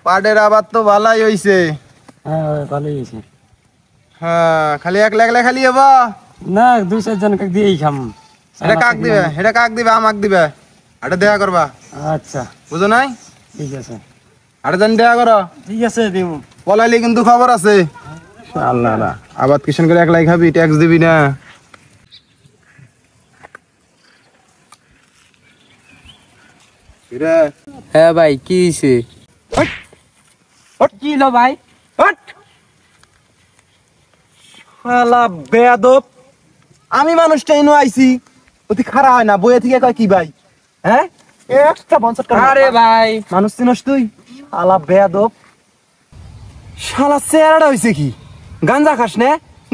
পাটের আবাদ তো ভালোই হইছে। হ্যাঁ ভালোই হয়েছে। হ্যাঁ, খালি একলা একলা খালি হবা না, 2-4 জনকে দিয়েই খাম। এটা কাক দিবে, এটা কাক দিবে, আমাক দিবে, আরে দেখা করবা। আচ্ছা বুঝো নাই? ঠিক আছে। আরে জানি দেখা করো। ঠিক আছে দিব। পলাইলে কিন্তু খবর আছে। আল্লাহ না, আবাদ কিষণ করে একলাই খাবি, ট্যাক্স দিবি না। হ্যাঁ ভাই কি হইছে? কি লো ভাই? শালা বেয়াদব, আমি মানুষটা ইনো আইছি, অতি খারাপ হয় না, বইয়ে থেকে কয় কি ভাই? হ্যাঁ, একটা বঞ্চট কর। আরে ভাই মানুষ চিনস তুই? শালা বেয়াদব, শালা চেহারাটা হইছে কি? গাঞ্জা খাস না?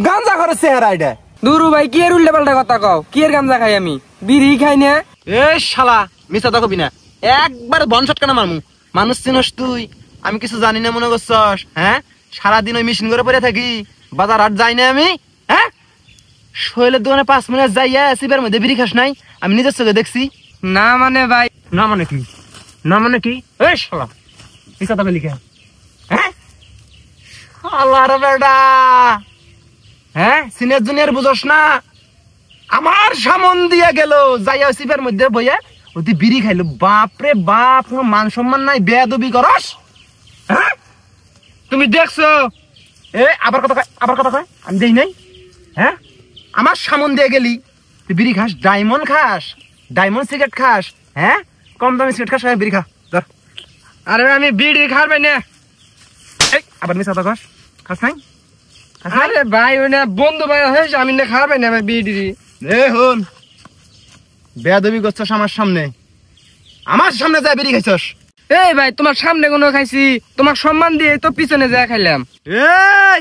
গাঞ্জা করে চেহারা এটা। দুরু ভাই কি এর উল্টা পাল্টা কথা কও? কি এর গাঞ্জা খাই আমি? বিড়ি খাই না। এ শালা মিছা তো কবি না, একবার বনশট কেন মারমু। মানুষ চিনস তুই? আমি কিছু জানি না মনে করছস? হ্যাঁ, সারাদিন ওই মেশিন করে পড়ে থাকি, বাজার হাট যাই না আমি। হ্যাঁ, শৈলের দোকানে 5 মিনিট যাইয়া সিবার মধ্যে বিড়ি খাস নাই? আমি নিজের চোখে দেখছি। না মানে ভাই, না মানে কি? না মানে কি? এ শালা মিছা তো লিখে। হ্যাঁ, শালার বেটা, হ্যাঁ সিনিয়র জুনিয়র বুঝস না? আমার সামন দিয়ে গেল, যাইয়া সিপের মধ্যে বইয়া ওদি বিড়ি খাইলো। বাপরে বাপ, মান সম্মান নাই, বেয়াদবি করস। হ্যাঁ, তুমি দেখছো? এ আবার কথা কয়, আবার কথা কয়, আমি দেই নাই। হ্যাঁ, আমার সামন দিয়ে গেলি, তুই বিড়ি খাস, ডায়মন্ড খাস, ডায়মন্ড সিগারেট খাস। হ্যাঁ, কম দামি সিগারেট খাস, বিড়ি খা ধর। আরে আমি বিড়ি খাবে না। এই আবার মিছা কথা কস, খাস নাই? আরে ভাই ওই না বন্ধু ভাই হয়েছে, আমি না খাবে না আমি বিড়ি। এ হন, বেয়াদবি করছস আমার সামনে, আমার সামনে যা বিড়ি খাইছস। এই ভাই তোমার সামনে কোনো খাইছি, তোমার সম্মান দিয়ে তো পিছনে যা খাইলাম। এই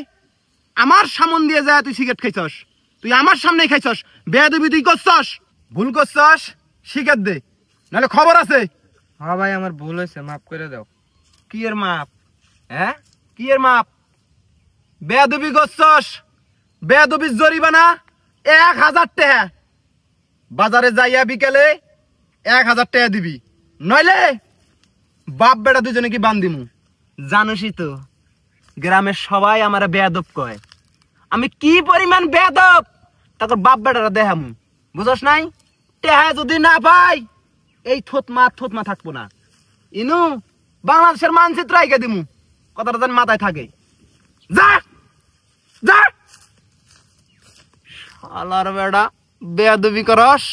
আমার সামন দিয়ে যা তুই সিগারেট খাইছস, তুই আমার সামনেই খাইছস, বেয়াদবি তুই করছস, ভুল করছস, শিকার দে, নাহলে খবর আছে। হ্যাঁ ভাই আমার ভুল হয়েছে, মাফ করে দাও। কি এর মাপ? হ্যাঁ, কি এর মাপ? বেয়াদবি করছস, বেয়াদবির জরিমানা 1000 টাকা। বাজারে যাইয়া বিকেলে 1000 টাকা দিবি, নইলে বাপ বেটা দুজনে কি বান্দিমু। জানোসই তো গ্রামের সবাই আমার বেয়াদব কয়, আমি কি পরিমাণ বেয়াদব তারপর বাপ বেটারা দেখামু। বুঝস নাই? টেহা যদি না পাই এই থতমা থাকবো না। ইনু বাংলাদেশের মানচিত্র আইকে দিমু, কথাটা যেন মাথায় থাকে। যা যা, শালার বেটা বেয়াদবি করস।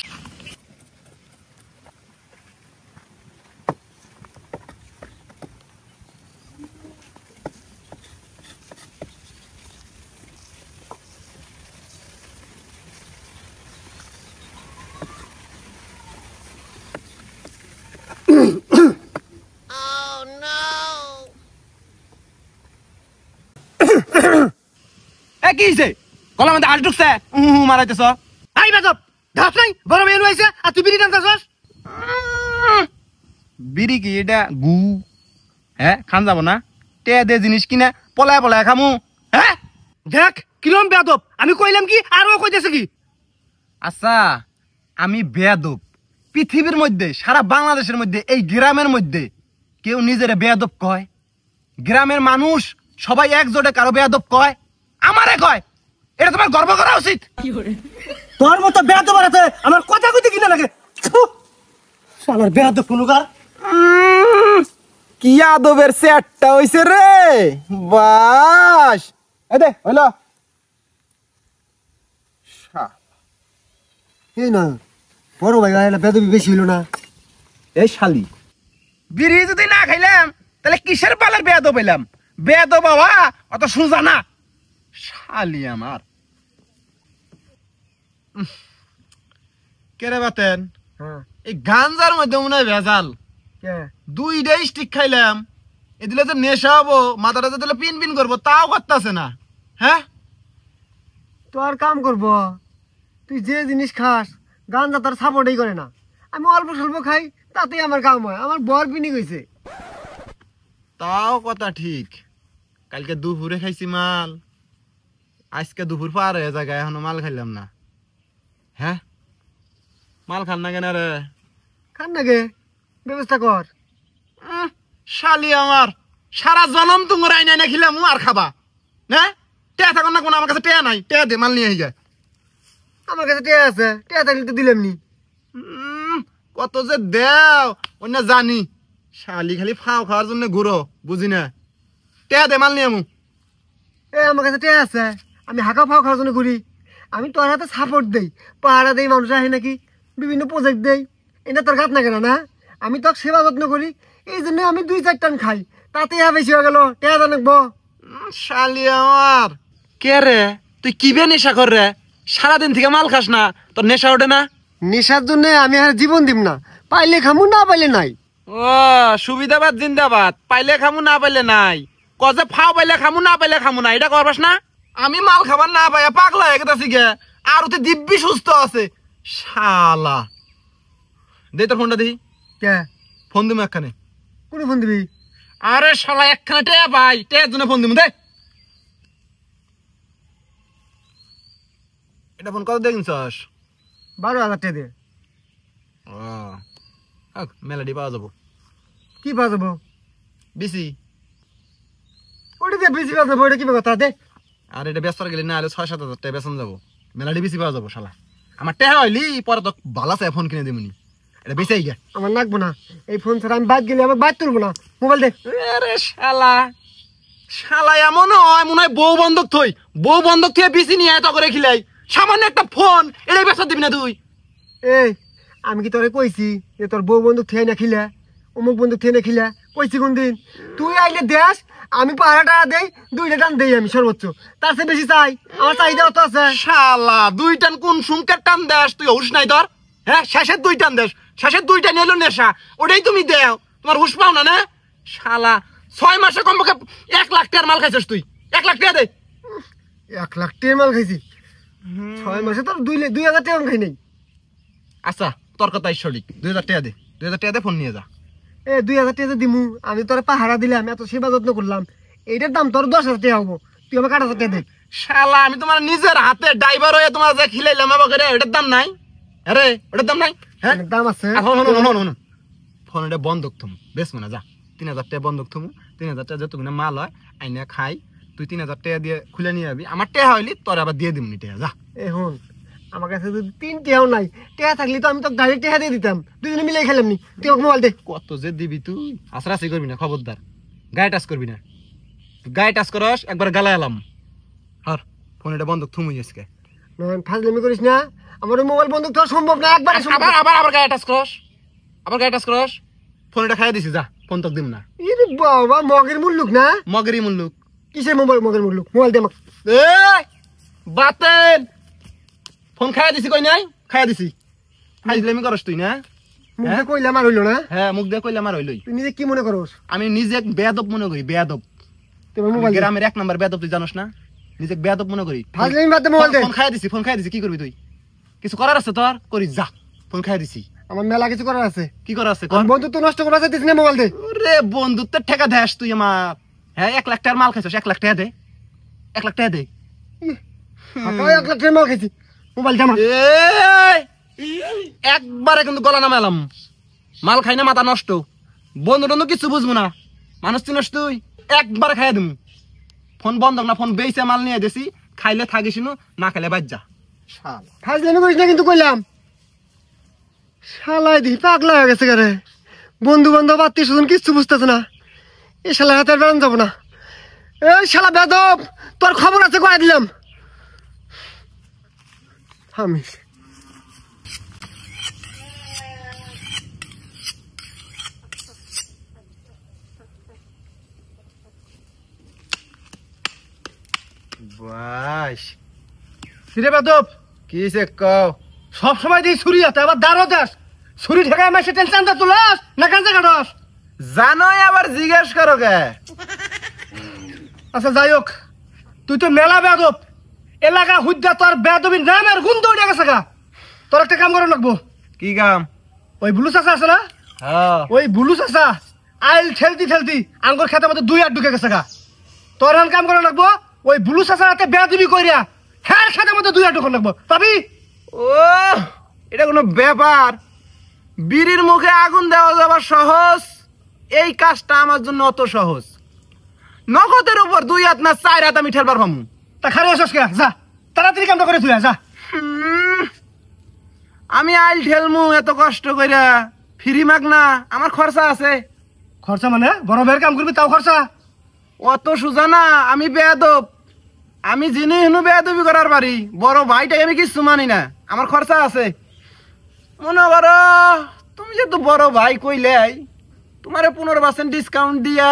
এ কি হইছে? গলা মধ্যে আল ঢুকছে, মারাইতেছ। আই বাজব, ঘাস নাই, গরম এনু আইছে, আর তুই বিড়ি টানতেছস। বিড়ি কি এটা গু? হ্যাঁ, খান যাব না? টে দে জিনিস কিনা পলায় পলায় খামু। হ্যাঁ, দেখ কিরম বেয়াদব, আমি কইলাম কি আর ও কইতেছে কি? আচ্ছা, আমি বেয়াদব পৃথিবীর মধ্যে, সারা বাংলাদেশের মধ্যে, এই গ্রামের মধ্যে কেউ নিজের বেয়াদব কয়? গ্রামের মানুষ সবাই একজোটে কারো বেয়াদব কয়? আমারে কয়, এটা তোমার গর্ব করা উচিত। তোর মতো বেয়াদব আছে আমার কথা কইতে কিনা লাগে। শালার বেয়াদব কোনকার। কি আদবের সেটটা হইছে রে, বাস এ দে হইলো। এই না বড় ভাই গায়লা বেয়াদবি বেশি হইলো না? এই শালি, বিড়ি যদি না খাইলাম তাহলে কিসের পালার বেয়াদব হইলাম? বেয়াদব বাবা অত সোজা না শালি আমার। কেরে বাতেন, এই গাঞ্জার মধ্যে মনে হয় ভেজাল। 2টা স্টিক খাইলাম, এ দিলে যে নেশা হবো, মাথাটা যে দিলে পিন পিন করবো, তাও করতেছে না। হ্যাঁ, তো আর কাম করব, তুই যে জিনিস খাস গাঞ্জা তার সাপোর্টই করে না। আমি অল্প স্বল্প খাই, তাতেই আমার কাম হয়। আমার বর পিনি গেছে। তাও কথা ঠিক, কালকে দুপুরে খাইছি মাল, আজকে দুপুর পার হয়ে জায়গায় এখনো মাল খাইলাম না। হ্যাঁ, মাল খান না কেন রে? খান না গে, ব্যবস্থা কর। শালি আমার, সারা জনম তুঙ্গর আইন আইনা খিলাম আর খাবা না টেয়া থাকুন না কোনো আমার কাছে টেয়া নাই টেয়া দে মাল নিয়ে আই যায় আমার কাছে টিয়া আছে টিয়া থাকলে তো দিলাম নি কত যে দেও অন্য জানি শালি খালি ফাও খাওয়ার জন্য ঘুরো বুঝি না টেয়া দে মাল নিয়ে আমু আমার কাছে টিয়া আছে আমি হাঁকা ফাও খাওয়ার জন্য ঘুরি আমি তোর হাতে সাপোর্ট দেই পাহারা দেই মানুষ আহে নাকি বিভিন্ন প্রজেক্ট দেই এটা তোর ঘাত না কেন না আমি তোর সেবা যত্ন করি এই জন্য আমি 2-4 টান খাই তাতে বেশি হয়ে গেল টিয়া জানাকবো শালি আমার কে রে তুই কি বে নেশা কর রে সারাদিন থেকে মাল খাস না তোর নেশা ওঠে না নেশার জন্য আমি আর জীবন দিব না পাইলে খামু না পাইলে নাই ও সুবিধাবাদ জিন্দাবাদ পাইলে খামু না পাইলে নাই কজে ফাও পাইলে খামু না পাইলে খামু না এটা করবাস না আমি মাল খাবার না পাইয়া পাগলা হয়ে গেছি গে আর ওতে দিব্যি সুস্থ আছে শালা দে তোর ফোনটা দিই কে ফোন দিমু একখানে কোন ফোন দিবি আরে শালা একখানে টেয়া পাই টেয়ার জন্য ফোন দিমু দে এটা ফোন কত দেখছিস 12,000 টাকা দে ও মেলাডি পাওয়া যাবো কি পাওয়া যাবো বিসি ওটা দিয়ে বেশি পাওয়া যাবো ওটা কি কথা দে আর এটা ব্যস্ত গেলে না হলে 6-7 হাজার টাকা বেতন যাবো মেলাডি বেশি পাওয়া যাবো শালা আমার টেহা হইলি পরে তো ভালো চাই ফোন কিনে দিমুনি এটা বেঁচেই গে আমার লাগবো না এই ফোন ছাড়া আমি বাদ গেলে আমার বাদ তুলবো না মোবাইল দে আরে শালা শালা এমন হয় মনে হয় বউ বন্ধক থই বউ বন্ধক থেকে বিসি নিয়ে এত করে খিলাই সামান্য একটা ফোন এটাই বেচা দিবি না তুই এই আমি কি তোরে কইছি যে তোর বউ বন্ধু থেয়ে না খিলা অমুক বন্ধু থেয়ে না খিলা কইছি কোন দিন তুই আইলে দেশ আমি পাহাড়া দেই 2টা টান দেই আমি সর্বোচ্চ তার চেয়ে বেশি চাই আমার চাহিদা অত আছে শালা 2 টান কোন সুমকের টান দেশ তুই হুশ নাই তোর হ্যাঁ শেষের 2 টান দেশ শেষের 2 টান এলো নেশা ওটাই তুমি দেও তোমার হুশ পাও না না শালা 6 মাসে কমপক্ষে 1 লাখ টাকার মাল খাইছিস তুই 1 লাখ টাকা দে 1 লাখ টাকার মাল খাইছি 6 মাসে তোর 2,000 টাকা খাই নাই আচ্ছা তোর কথাই সঠিক 2000 টাকা দে 2000 টাকা দে ফোন নিয়ে যা 2,000 টাকা দিমু আমি তোরে পাহারা দিলাম এত সেবা যত্ন করলাম এইটার দাম তোর 10,000 টাকা হবো তুই আমাকে 8,000 টাকা দে শালা আমি তোমার নিজের হাতে ড্রাইভার হয়ে তোমার যে খিলাইলাম আমাকে রে এটার দাম নাই আরে ওটার দাম নাই হ্যাঁ অনেক দাম আছে ফোন এটা বন্ধক থুম বেশ মনে যা 3,000 টাকা বন্ধক থুমু 3,000 টাকা যতগুলো মাল হয় আইনা খাই তুই 3,000 টাকা দিয়ে খুলে নিয়ে যাবি আমার টেহা হইলি তোর আবার দিয়ে দিমনি টেহা যা এখন আমার কাছে যদি 3 টাকাও নাই টাকা থাকলে তো আমি তো গাড়ি টাকা দিয়ে দিতাম দুজনে মিলে খেলাম নি তুই আমাকে মোবাইল দে কত যে দিবি তুই আশরাশি করবি না খবরদার গায়ে টাচ করবি না গায়ে টাচ করস একবার গালায় এলাম আর ফোন এটা বন্ধক থুমুই আজকে নয়ন ফাজলামি করিস না আমার মোবাইল বন্ধ করা সম্ভব না একবার আবার আবার আবার গায়ে টাচ করস আবার গায়ে টাচ করস ফোন এটা খাইয়া দিছি যা ফোন তোকে দিম না ইরে বাবা মগের মুল্লুক না মগেরই মুল্লুক কিসের মোবাইল মগের মুল্লুক মোবাইল দে আমাকে এই বাতেন ফোন খাইয়া দিছি কই নাই খাইয়া দিছি ফাইজলামি করস তুই না মুখ দিয়ে কইলাম আর হইলো না হ্যাঁ মুখ দিয়ে কইলে আমার হইলই তুই নিজে কি মনে করস আমি নিজে বেয়াদব মনে করি বেয়াদব তুই আমার মোবাইল দে গ্রামের 1 নাম্বার বেয়াদব তুই জানোস না নিজে বেয়াদব মনে করি ফাজলামি বাদ দে মোবাইল দে ফোন খাইয়া দিছি কি করবি তুই কিছু করার আছে তোর করিস যা ফোন খাইয়া দিছি আমার মেলা কিছু করার আছে কি করার আছে আমার বন্ধুত্ব নষ্ট করা আছে দিস না মোবাইল দে ওরে বন্ধুত্বের টাকা দেস তুই আমার হ্যাঁ 1 লাখ টাকার মাল খাইছস 1 লাখ টাকা দে 1 লাখ টাকা দে আকাও 1 লাখ টাকা মাল খাইছি মোবাইল দে আমার একবারে কিন্তু গলা নামালাম মাল খাই না মাথা নষ্ট বন্ধু টন্ধু কিছু বুঝবো না মানুষ চিনস তুই একবারে খাইয়া দিমু ফোন বন্ধ না ফোন বেইছে মাল নিয়ে দিছি খাইলে থাকিস না খাইলে বাদ যা শালা ফাজলামি করিস না কিন্তু কইলাম শালাই দি পাগলা হয়ে গেছে রে বন্ধু বান্ধব আত্মীয় স্বজন কিচ্ছু বুঝতেছে না এই শালা হাতে বেড়ান যাবো না এই শালা বেদব তোর খবর আছে কয়ে দিলাম আমি বাস কিরে বেদব কিসে কও সব সময় দিই ছুরি হাতে আবার দাঁড়ো দাস ছুরি ঠেকায় মাসে টেনশন দা তুলাস না কাঁচা কাটস জানোই আবার জিজ্ঞেস করো কে আচ্ছা যাই হোক তুই তো মেলা বেদব এলাকা হুদ্দা তোর বেদবির নামের গুণ উঠে গেছে গা তোর একটা কাম করে লাগবো কি কাম ওই বুলু চাষা আছে না হ্যাঁ ওই বুলু চাষা আইল ঠেলতি ঠেলতি আঙ্গুর খেতে মধ্যে 2 হাত ঢুকে গেছে গা তোর হান কাম করে লাগবো ওই বুলু চাষার হাতে বেদবি কইরা হ্যাঁ খেতে মধ্যে 2 হাত ঢুকে লাগবো পাবি ও এটা কোনো ব্যাপার বিড়ির মুখে আগুন দেওয়া যাবার সহজ এই কাজটা আমার জন্য অত সহজ নগদের উপর 2 হাত না 4 হাত আমি ঠেলবার পামু। তা খারে আসস কে যা তাড়াতাড়ি কামটা করে তুই যা। আমি আইল ঠেলমু এত কষ্ট কইরা, ফ্রি মাগ না, আমার খরচা আছে। খরচা মানে বড় ভাইয়ের কাম করবি তাও খরচা? অত সুজা না, আমি বেয়াদব। আমি জিনি হিনু বেয়াদবি করার পারি, বড় ভাইটাই আমি কিছু মানি না, আমার খরচা আছে। মনে করো তুমি যেহেতু বড় ভাই কইলাই, তোমারে 15% ডিসকাউন্ট দিয়া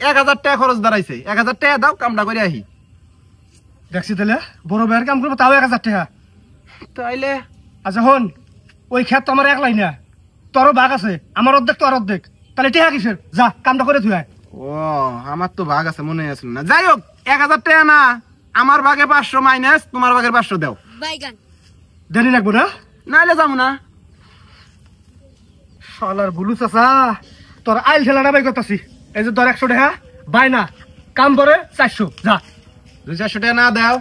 1000 টাকা খরচ দাঁড়াইছে। 1000 টাকা দাও, কামটা করে আহি। দেখছি তাহলে বড় ভাইয়ের কাম করবো তাও 1000 টাকা। তাইলে আচ্ছা হন, ওই ক্ষেত তো আমার একলাই না, তোরও ভাগ আছে, আমার অর্ধেক তোর অর্ধেক, তাহলে টেহা কিসের? যা কামটা করে তুই। ও আমার তো ভাগ আছে, মনে আসল না। যাই হোক 1000 টাকা না, আমার ভাগে 500 মাইনাস তোমার ভাগের 500 দাও। দেরি লাগবো না? নাইলে যাবো না। শালার বুলু চাচা, তোর আইল ঠেলাটা বাই করতেছি। এই যে তোর 100 টাকা বাই না, কাম করে 400। যা 200-400 টাকা না দাও।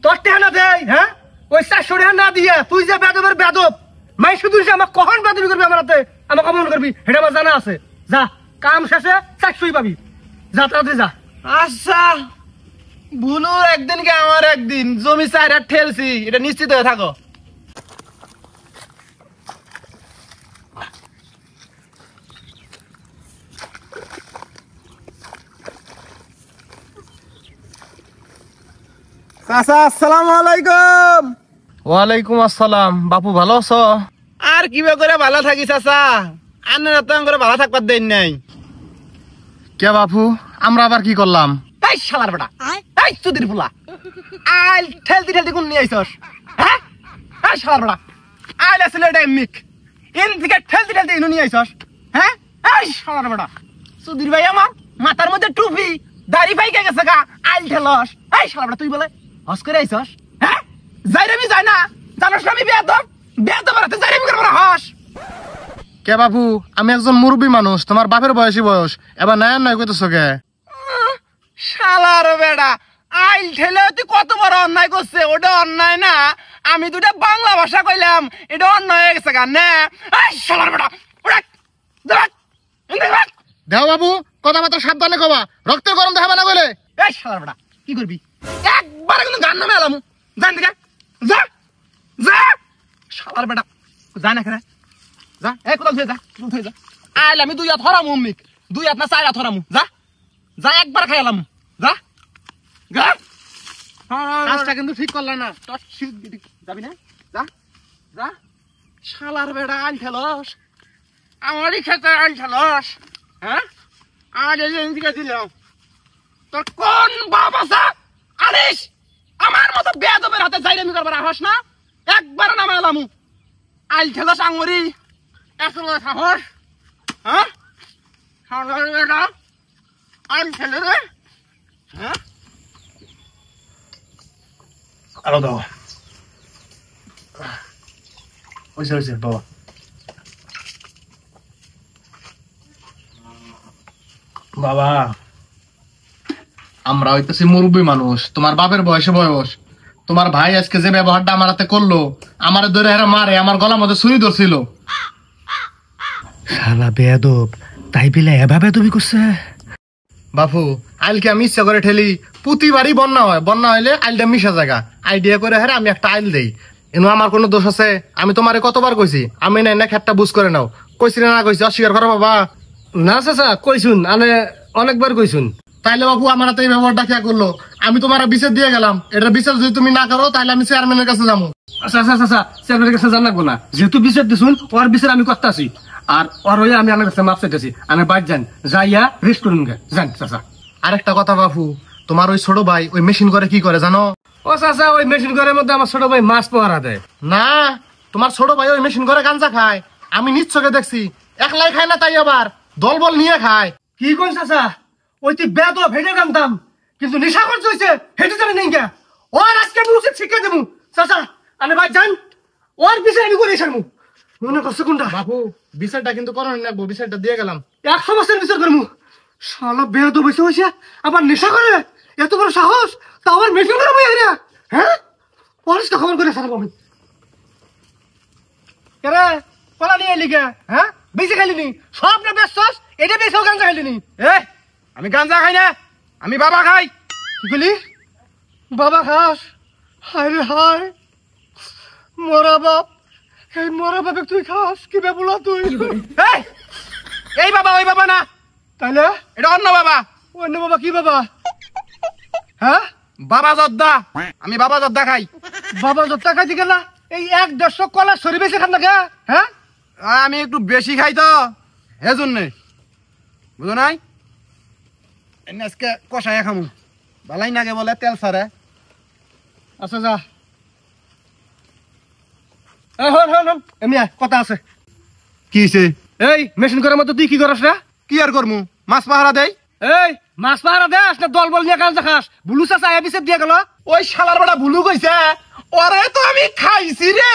তোর টাকা না দেয়, হ্যাঁ ওই 400 টাকা না দিয়ে তুই যে বেদবের বেদব, মাই শুধু আমার কখন বেদবি করবি, আমার হাতে আমাকে অপমান করবি, এটা আমার জানা আছে। যা কাম শেষে 400ই পাবি। যা তাড়াতাড়ি যা। আচ্ছা ভুলু একদিন কে আমার একদিন, জমি 4 হাত ঠেলছি, এটা নিশ্চিত হয়ে থাকো। চাচা আসসালামু আলাইকুম। ওয়ালাইকুম আসসালাম। বাপু ভালো আছো? আর কিবা করে ভালো থাকি চাচা, আন্নারা তো করে ভালো থাকবার দেন নাই। কে বাপু, আমরা আবার কি করলাম? এই শালার বেটা, এই চুদির ফুলা, আইল ঠেলতি ঠেলতি কোন নিয়ে আইছস? হ্যাঁ এই শালার বেটা, আইল আসলে এটা মিক, এন থেকে ঠেলতি ঠেলতি ইনু নিয়ে আইছস? হ্যাঁ এই শালার বেটা, চুদির ভাই আমার মাথার মধ্যে টুপি দাড়ি পাইকে গেছে গা, আইল ঠেলস? এই শালার বেটা তুই বলে হস করে আইছস? হ্যাঁ যাই রে যাই না, জানোস না আমি বেয়াদব, বেয়াদব রাতে যাই রে করব হস। কে বাপু, আমি একজন মুরব্বী মানুষ, তোমার বাপের বয়সী বয়স, এবার নয় নয় কইতেছো কে? শালার বেড়া, আইল ঠেলে তুই কত বড় অন্যায় করছে, ওটা অন্যায় না। আমি দুটা বাংলা ভাষা কইলাম, এটা অন্যায় হয়ে গেছে গান না। এই শালার বেড়া, দেও বাবু, কথা মাত্র সাবধানে কবা, রক্তের গরম দেখাবে না বলে। এই শালার বেড়া কি করবি? একবারে কিন্তু গান নামে এলাম, জান দিকে যা যা। শালার বেড়া যা না খেলে যা, এই কোথাও ধুয়ে যা, ধুয়ে যা। আইল আমি 2 হাত হরামু, অম্মিক 2 হাত না 4 হাত হরামু। যা যা, একবার খাইলাম, যা যা। কাজটা কিন্তু ঠিক করলা না। যাবি না? যা যা। শালার বেড়া আইল ঠেলস, আমারই খেতে আইল ঠেলস। হ্যাঁ আজ দিকে দিলাম, তোর কোন বাপ আছে আনিস আমার মতো বেয়াদবের হাতে যাই আমি করবার আহস না? একবার নামে এলাম, আইল ঠেলস আঙুরি এত সাহস? হ্যাঁ শালার বেড়া আইল ঠেলে রে। হ্যাঁ আরো দাও। হয়েছে বাবা। বাবা, আমরা হইতেছি মুরব্বী মানুষ, তোমার বাপের বয়সে বয়স। তোমার ভাই আজকে যে ব্যবহারটা আমার হাতে করলো, আমার ধরে হেরা মারে, আমার গলার মধ্যে ছুরি ধরছিল। শালা বেয়াদব, তাই বিলে এভাবে তুমি করছে? বাপু, আইলকে আমি ইচ্ছা করে ঠেলি, প্রতিবারই বন্যা হয়, বন্যা হইলে আইলটা মিশা জায়গা, আইডিয়া করে হেরে আমি একটা আইল দেই। এনো আমার কোনো দোষ আছে? আমি তোমারে কতবার কইছি আমি নাই না খেতটা বুঝ করে নাও, কইছি না কইছি? অস্বীকার করো বাবা? না চাচা কইছুন, আনে অনেকবার কইছুন। তাইলে বাপু আমার হাতে এই ব্যবহারটা কে করলো? আমি তোমার বিচার দিয়ে গেলাম, এটা বিচার যদি তুমি না করো তাহলে আমি চেয়ারম্যানের কাছে যাবো। আচ্ছা আচ্ছা আচ্ছা, চেয়ারম্যানের কাছে জান লাগবো না, যেহেতু বিচার দিছুন ওর বিচার আমি করতে আসি। আর ওর হয়ে আমি আমার কাছে মাপ চাইতেছি, আমি বাইর যান যাইয়া রেস্ট করুন গে যান চাচা। আরেকটা কথা বাপু, তোমার ওই ছোট ভাই ওই মেশিন করে কি করে জানো? ও চাচা, ওই মেশিন ঘরের মধ্যে আমার ছোট ভাই মাছ পহারা দেয়। না, তোমার ছোট ভাই ওই মেশিন করে গাঞ্জা খায়, আমি নিশ্চয়ই দেখছি। একলাই খায় না, তাই আবার দলবল নিয়ে খায়। কি কোন চাচা, ওই তুই বেদ ভেটে জানতাম, কিন্তু নেশা করছে হয়েছে হেঁটে যাবে নেই গা। ওর আজকে আমি উচিত শিক্ষা দেবো চাচা। আমি ভাই যান, ওর বিষয় আমি করে সারমু। মনে করছে কোনটা? বাপু, বিচারটা কিন্তু করো না, বিচারটা দিয়ে গেলাম। 100 বছর বিচার করবো। শালা বেদ বসে বসে আবার নেশা করে, এত বড় সাহস, তা আমার মেশিন করে বই এরিয়া। হ্যাঁ পরিষ্কার খবর করে সারবো আমি। কেরে পলা নিয়ে এলি কে? হ্যাঁ বেশি খাইলি নি? সব না বেশ এটা বেশি গাঞ্জা খাইলি নি? আমি গাঞ্জা খাই না, আমি বাবা খাই। কি কইলি? বাবা খাস? হায় রে হায়, মরা বাপ, এই মরা বাপে তুই খাস কি বেবুলা তুই? এই, এই বাবা ওই বাবা না, তাইলে এটা অন্য বাবা। অন্য বাবা? কি বাবা? হ্যাঁ, বাবা জর্দা, আমি বাবা জর্দা খাই। বাবা যত্তা খাইতে গেলা এই 1-150 কলা সরি বেশি খান না কে? হ্যাঁ, আমি একটু বেশি খাই তো হেজন্য, বুঝো নাই? আজকে কষায় খামু, ভালাই নাগে বলে তেল সারে। আচ্ছা যা। এই হন হন হন, এমনি আয়, কথা আছে। কি হইছে? এই মেশিন করার মতো তুই কি করস না? কি আর করমু, মাছ পাহারা দেই। এই মাছ পাহারা দেস না দল বল নিয়ে কাজ দেখাস? বুলুসা চাই বিসে দিয়ে গেল। ওই শালার বেটা ভুলু কইছে, ওরে তো আমি খাইছি রে,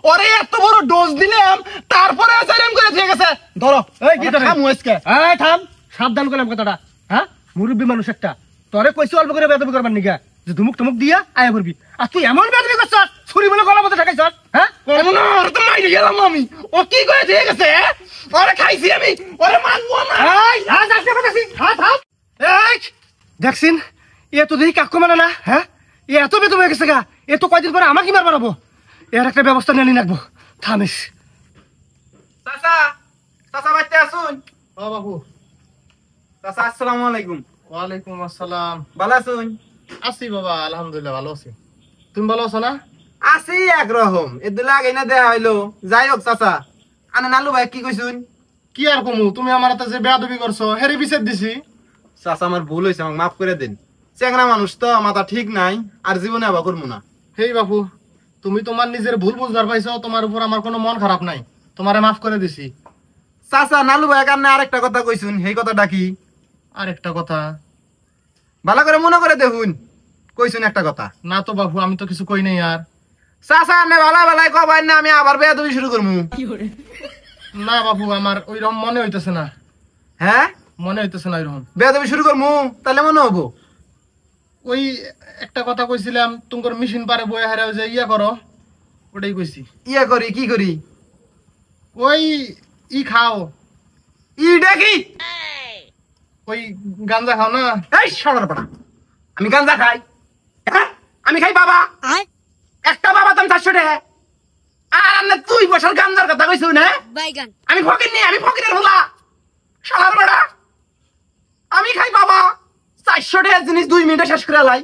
ওরে এত বড় ডোজ দিলাম, তারপরে আচারম করে দিয়ে গেছে। ধরো এই কি ধরে? খামু আজকে। এই থাম, সাবধান করলাম কথাটা। হ্যাঁ, মুরব্বী মানুষ একটা, তোরে কইছি অল্প করে বেদবি করবার নিগা, যে ধুমুক টুমুক দিয়া আয়া করবি। আর তুই এমন বেদবি করছস, ছুরি বলে গলা মতো ঠেকাইছস। হ্যাঁ, এমন ওরে তো মাইরে গেলাম আমি, ও কি করে দিয়ে গেছে? ওরে খাইছি আমি, ওরে মানবো না। এই আজ আসতে পারছিস? হ্যাঁ থাম। এই দেখছিন, এ তো দেখি কাকু মানে না। হ্যাঁ, এ এত বেদব হয়ে গেছে গা, এ তো কয়দিন পরে আমাকে মারবার হবো। এর একটা ব্যবস্থা নিয়ে রাখবো, থামিস। চাচা, চাচা বাইতে আসুন। ও বাবু। চাচা আসসালামু আলাইকুম। ওয়ালাইকুম আসসালাম। ভালো আছুন? আছি বাবা, আলহামদুলিল্লাহ ভালো আছি। তুমি ভালো আছো না? আছি একরকম, এদিন আগে না দেয়া হইলো। যাই হোক চাচা, আনে নালু ভাই কি কইছুন? কি আর কমু, তুমি আমার হাতে যে বেয়াদবি করছো হেরি বিচার দিছি। চাচা আমার ভুল হয়েছে, আমাকে মাফ করে দিন। চেংরা মানুষ তো, মাথা ঠিক নাই, আর জীবনে আবার করবো না। হেই বাবু, তুমি তোমার নিজের ভুল বুঝবার পাইছো, তোমার উপর আমার কোনো মন খারাপ নাই, তোমারে মাফ করে দিছি। চাচা নালু ভাই কারণে আরেকটা কথা কইছুন, সেই কথাটা কি? আর একটা কথা। ভালো করে মনে করে দেখুন, কইছুন একটা কথা। না তো বাবু, আমি তো কিছু কই নাই আর। চাচা আপনি ভালা ভালাই কবাই না, আমি আবার বেয়াদবি শুরু করবো। না বাবু, আমার ওইরকম মনে হইতেছে না। হ্যাঁ, মনে হইতেছে না ওইরকম। বেয়াদবি শুরু করবো, তাহলে মনে হবো। ওই একটা কথা কইছিলাম, তোমার মেশিন পারে বয়ে হারা যে ইয়া করো, ওটাই কইছি। ইয়া করি কি করি? ওই ই খাও, ইটা কি? ওই গাঞ্জা খাও না। এই সরার পাড়া, আমি গাঞ্জা খাই? হ্যাঁ, আমি খাই বাবা। একটা বাবা তুমি 400 টাকা, আর আপনি 2 বছর গাঞ্জার কথা কইছো না? আমি ফকির নি, আমি ফকিরের হলা শালার বেড়া। আমি খাই বাবা 400 টাকার জিনিস 2 মিনিটে শেষ করে লাই,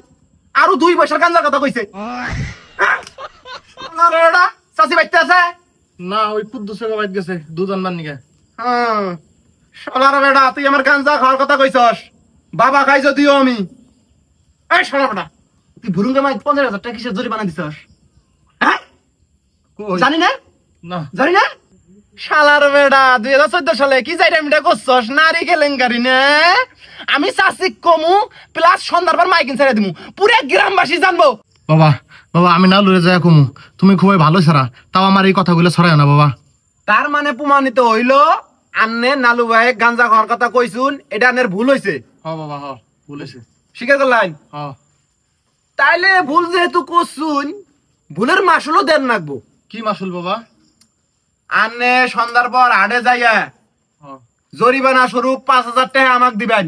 আরো 2 বছর গাঞ্জার কথা কইছে। শালার বেড়া, চাচি বাইতে আছে? না, ওই কুদ্দুস বাইত গেছে দুধ আনবার নিকে। হ্যাঁ, শালার বেড়া, তুই আমার গাঞ্জা খাওয়ার কথা কইছস, বাবা খাই যদিও আমি। এই শালার বেড়া, তুই ভুরুঙ্গা মাই 15,000 টাকা কিসের জরিমানা দিছস? হ্যাঁ, জানি না, না জানি না। শালার বেড়া, 2014 সালে কি জাইরামিটা করছস? নারী কেলেঙ্কারি না? আমি চাষিক কমু, প্লাস সন্ধ্যার পর মাইকিন ছেড়ে দিমু, পুরো গ্রামবাসী জানবো। বাবা, বাবা আমি না লড়ে যায় কমু, তুমি খুবই ভালো ছাড়া, তাও আমার এই কথাগুলো ছড়ায় না বাবা। তার মানে প্রমাণিত হইলো আন্নে নালু ভাই গাঞ্জা খাওয়ার কথা কইছুন, এটা আন্নের ভুল হইছে। হ বাবা, হ বলেছে। স্বীকার করলেন? হ। তাইলে ভুল যেহেতু করছুন, ভুলের মাসুলও দেন রাখবো। কি মাসুল বাবা? আন্নে সন্ধ্যার পর হাটে যাইয়া হ। জরিমানা স্বরূপ 5,000 টাকা আমাকে দিবেন,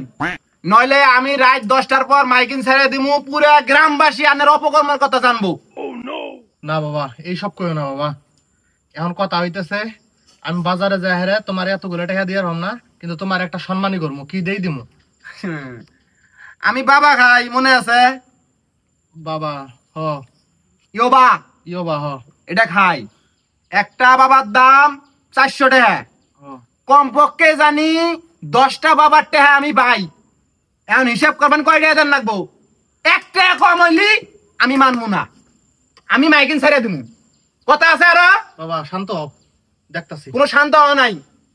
নইলে আমি রাত 10টার পর মাইকিন ছেড়ে দিমু, পুরা গ্রামবাসী আন্নের অপকর্মের কথা জানবো। না বাবা, এই সব কইও না বাবা। এখন কথা হইতেছে, আমি বাজারে যাই হেরে তোমার এতগুলো টাকা দিয়ে রম না, কিন্তু তোমার একটা সম্মানই করবো। কি দেই দিমু? আমি বাবা খাই, মনে আছে? বাবা হ। ইয়োবা, ইয়োবা হ। এটা খাই। একটা বাবার দাম 400 টাকা, হ। কমপক্ষে জানি 10টা বাবার টাকা আমি পাই। এখন হিসাব করবেন কয় টাকা দেন রাখবো? 1 টাকা কম হইলি আমি মানবো না, আমি মাইকিন ছেড়ে দিমু। কথা আছে আরো? বাবা শান্ত হও, দেখতাছি। কোনো শান্ত হওয়া নাই,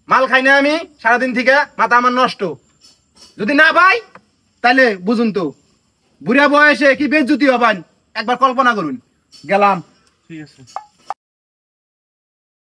মাল খাই না আমি সারাদিন থেকে, মাথা আমার নষ্ট। যদি না পাই তাহলে বুঝুন তো, বুড়া বয়সে কি বেজ্জুতি হবান, একবার কল্পনা করুন। গেলাম। ঠিক আছে।